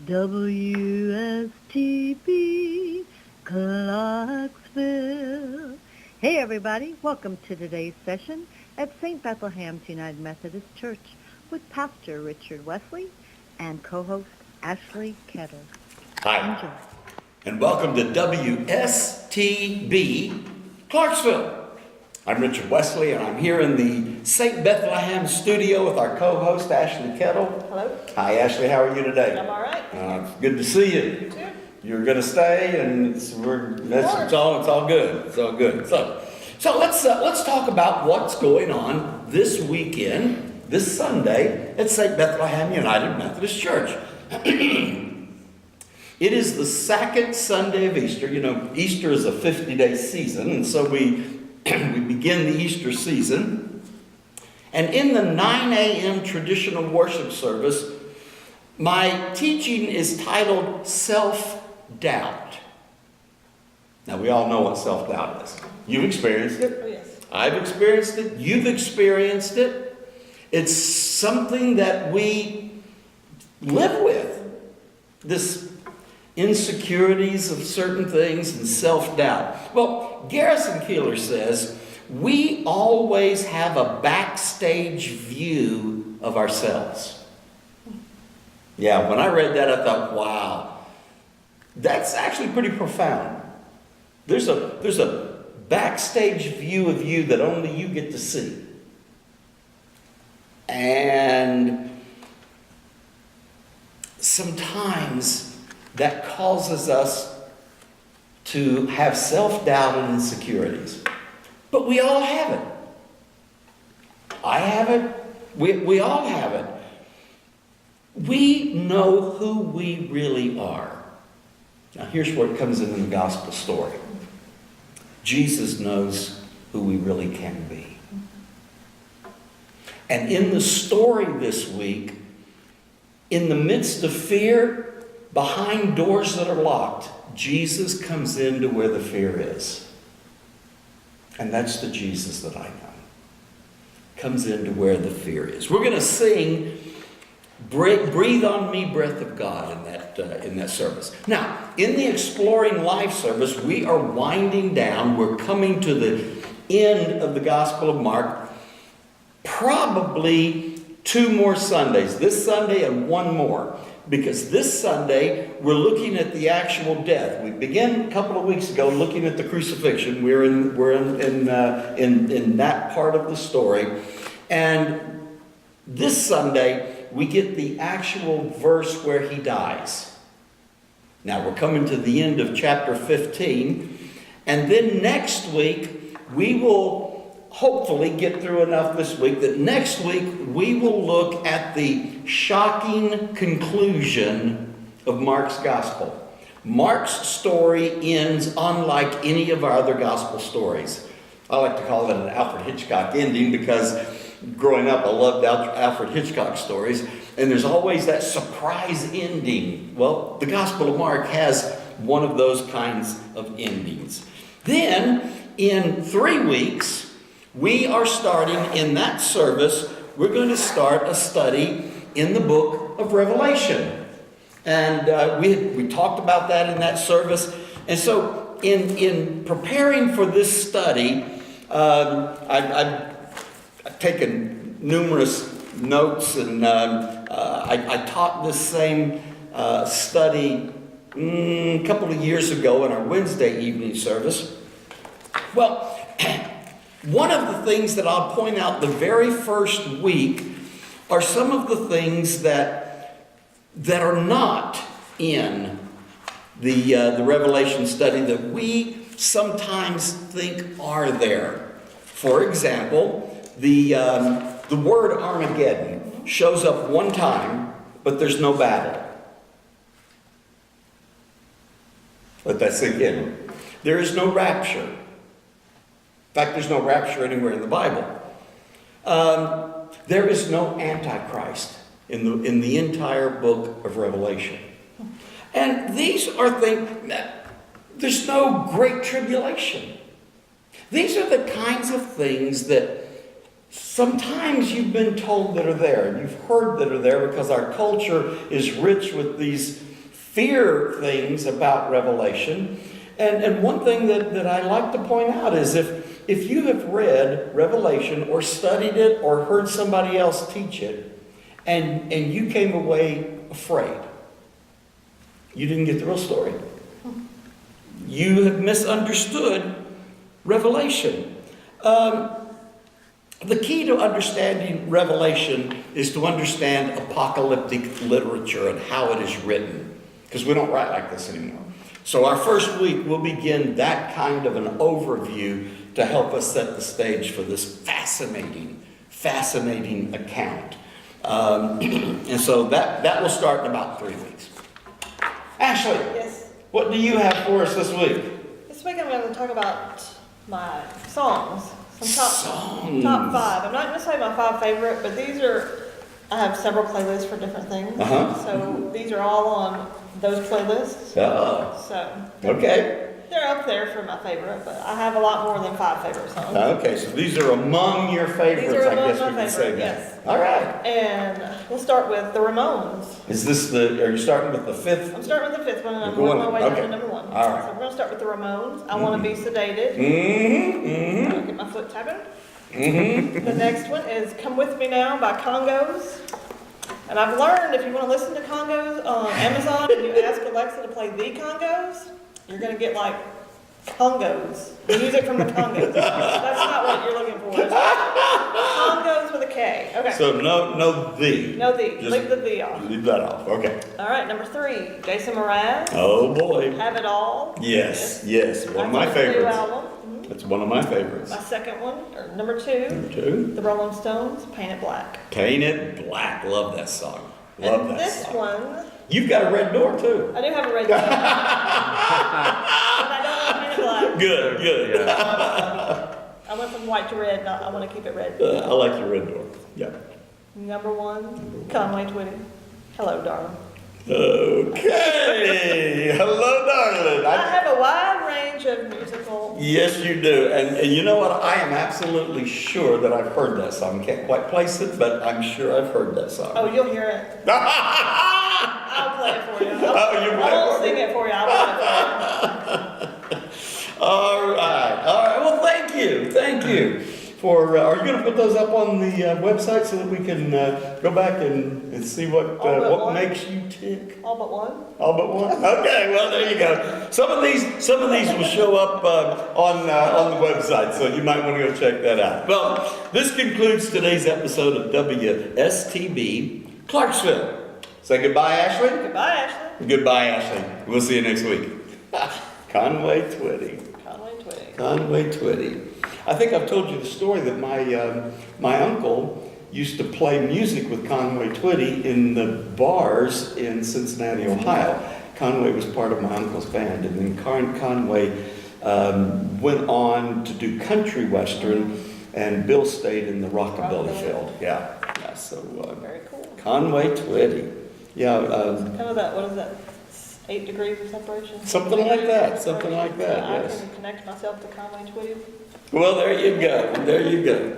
WSTB, Clarksville. Hey everybody, welcome to today's session at St. Bethlehem's United Methodist Church with Pastor Richard Wesley and co-host Ashley Kettle. Hi, Enjoy. and welcome to WSTB, Clarksville. I'm Richard Wesley, and I'm here in the St. Bethlehem studio with our co-host, Ashley Kettle. Hello. Hi, Ashley. How are you today? I'm all right. It's good to see you. You too. You're going to stay, and it's all good. It's all good. So let's talk about what's going on this weekend, this Sunday, at St. Bethlehem United Methodist Church. It is the second Sunday of Easter. You know, Easter is a 50-day season, and so we begin the Easter season. And in the 9 a.m. traditional worship service, my teaching is titled Self-Doubt. Now, we all know what self-doubt is. You've experienced it. Oh, yes. I've experienced it. You've experienced it. It's something that we live with. This insecurities of certain things and self-doubt. Well, Garrison Keillor says, we always have a backstage view of ourselves. Yeah, when I read that, I thought, wow, that's actually pretty profound. There's a backstage view of you that only you get to see. And sometimes that causes us to have self-doubt and insecurities. But we all have it. I have it. We all have it. We know who we really are. Now here's where it comes into the gospel story. Jesus knows who we really can be. And in the story this week, in the midst of fear, behind doors that are locked, Jesus comes into where the fear is. And that's the Jesus that I know. Comes into where the fear is. We're going to sing Breathe on Me, Breath of God in that service. Now, in the Exploring Life service, we are winding down. We're coming to the end of the Gospel of Mark. Probably 2 more Sundays. This Sunday and 1 more. Because this Sunday, we're looking at the actual death. We began a couple of weeks ago looking at the crucifixion. We're in that part of the story. And this Sunday, we get the actual verse where he dies. Now, we're coming to the end of chapter 15. And then next week, we will hopefully get through enough this week that next week we will look at the shocking conclusion of Mark's gospel. Mark's story ends unlike any of our other gospel stories. I like to call it an Alfred Hitchcock ending because growing up I loved Alfred Hitchcock stories, and there's always that surprise ending. Well, the Gospel of Mark has one of those kinds of endings. Then in 3 weeks, we are starting in that service, we're going to start a study in the book of Revelation. And we talked about that in that service. And so in preparing for this study, I've taken numerous notes, and I taught this same study a couple of years ago in our Wednesday evening service. Well, one of the things that I'll point out the very first week are some of the things that are not in the Revelation study that we sometimes think are there. For example, the word Armageddon shows up one time, but there's no battle. Let that sink in. There is no rapture. In fact, there's no rapture anywhere in the Bible. There is no Antichrist in the entire book of Revelation. And these are things, there's no great tribulation. These are the kinds of things that sometimes you've been told that are there, and you've heard that are there because our culture is rich with these fear things about Revelation. And one thing that I like to point out is if you have read Revelation or studied it or heard somebody else teach it, and you came away afraid, you didn't get the real story. You have misunderstood Revelation. The key to understanding Revelation is to understand apocalyptic literature and how it is written, because we don't write like this anymore. So our first week, we'll begin that kind of an overview to help us set the stage for this fascinating account. And so that will start in about 3 weeks. Ashley, Yes. what do you have for us this week? This week I'm going to talk about my songs. Songs. Top 5. I'm not going to say my 5 favorite, but I have several playlists for different things. So these are all on those playlists. So Okay. they're up there for my favorite, but I have a lot more than 5 favorite songs. Okay, so these are among your favorites, These are I among guess my we can say favorites, that. yes. All right. And we'll start with the Ramones. Is this are you starting with the fifth? I'm starting with the 5th one, and I'm You're working my way going- down to okay. number 1. All right. So we're going to start with the Ramones. I Want to Be Sedated. I'll get my foot tapping. The next one is Come With Me Now by Congos. And I've learned if you want to listen to Congos on Amazon and you ask Alexa to play the Congos, you're going to get like Congos, music from the Congos. That's not what you're looking for. It's Congos with a K. Okay. So no the. No the. Just Leave the the off. Leave that off. Okay. All right, number 3, Jason Mraz. Oh boy. Have It All. Yes. One of That's my his new favorites. album. That's one of my favorites. My second one, or number 2, Number 2. the Rolling Stones, Paint It Black. Paint It Black. Love that song. Love And that this song. one, You've got a red door too. I do have a red coat. But I don't want to paint it black. Good. I went from white to red, I want to keep it red. I like your red door. Yeah. Number 1, Conway Twitty. Hello, darling. Okay. Hello, darling. I have a wide range of musical. Yes, you do. And you know what? I am absolutely sure that I've heard that song. Can't quite place it, but I'm sure I've heard that song. Oh, you'll hear it. I'll play it for you. You play I won't it for sing it for you. I'll play it for you. All right. Well, thank you. Are you going to put those up on the website so that we can go back and see what makes you tick? All but one. All but one? Okay, well, there you go. Some of these will show up on the website, so you might want to go check that out. Well, this concludes today's episode of WSTB Clarksville. Say goodbye, Ashley. Goodbye, Ashley. Goodbye, Ashley. We'll see you next week. Conway Twitty. Conway Twitty. I think I've told you the story that my uncle used to play music with Conway Twitty in the bars in Cincinnati, Ohio. Conway was part of my uncle's band, and then Conway went on to do country western, and Bill stayed in the rockabilly field. Yeah. So Very cool. Conway Twitty. Yeah. Kind of that. What is that? 8 degrees of separation. Something like that. Something like that. I Yes. can connect myself to Conway Twitty. Well, there you go.